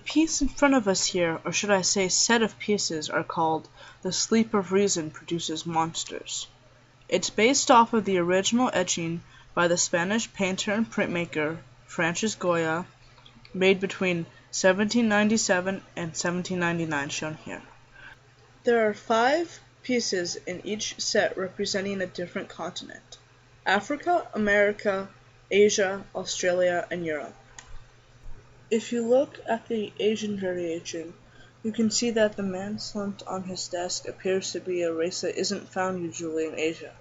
piece in front of us here, or should I say set of pieces, are called "The Sleep of Reason Produces Monsters." It's based off of the original etching by the Spanish painter and printmaker Francis Goya, made between 1797 and 1799, shown here. There are 5 pieces in each set representing a different continent: Africa, America, Asia, Australia, and Europe. If you look at the Asian variation, you can see that the man slumped on his desk appears to be a race that isn't found usually in Asia.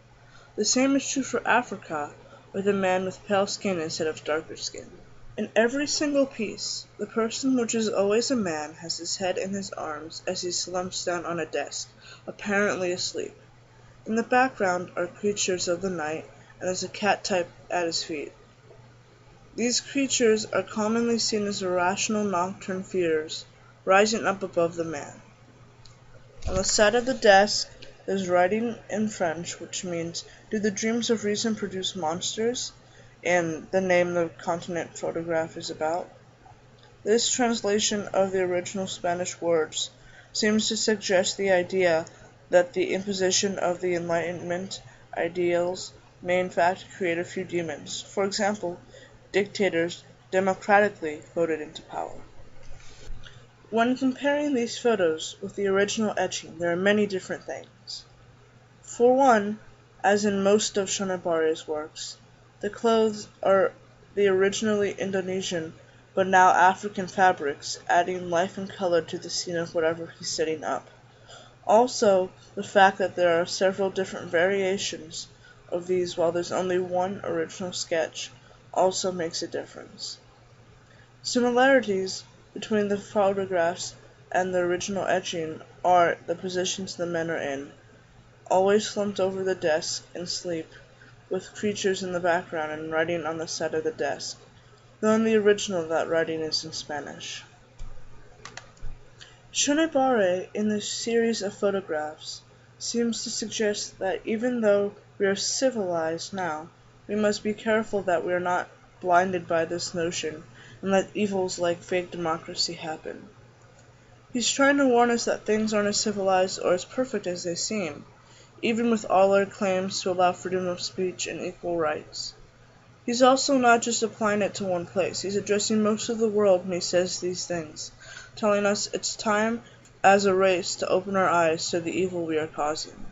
The same is true for Africa, with a man with pale skin instead of darker skin. In every single piece, the person, which is always a man, has his head in his arms as he slumps down on a desk, apparently asleep. In the background are creatures of the night, and there's a cat type at his feet. These creatures are commonly seen as irrational nocturne fears, rising up above the man. On the side of the desk, there's writing in French, which means, "Do the dreams of reason produce monsters?" and the name the continent photograph is about. This translation of the original Spanish words seems to suggest the idea that the imposition of the Enlightenment ideals may in fact create a few demons. For example, dictators democratically voted into power. When comparing these photos with the original etching, there are many different things. For one, as in most of Shonibare's works, the clothes are the originally Indonesian but now African fabrics, adding life and color to the scene of whatever he's setting up. Also, the fact that there are several different variations of these while there's only one original sketch also makes a difference. Similarities between the photographs and the original etching are the positions the men are in, always slumped over the desk in sleep, with creatures in the background and writing on the side of the desk, though in the original that writing is in Spanish. Shonibare, in this series of photographs, seems to suggest that even though we are civilized now, we must be careful that we are not blinded by this notion and let evils like fake democracy happen. He's trying to warn us that things aren't as civilized or as perfect as they seem, even with all our claims to allow freedom of speech and equal rights. He's also not just applying it to one place. He's addressing most of the world when he says these things, telling us it's time as a race to open our eyes to the evil we are causing.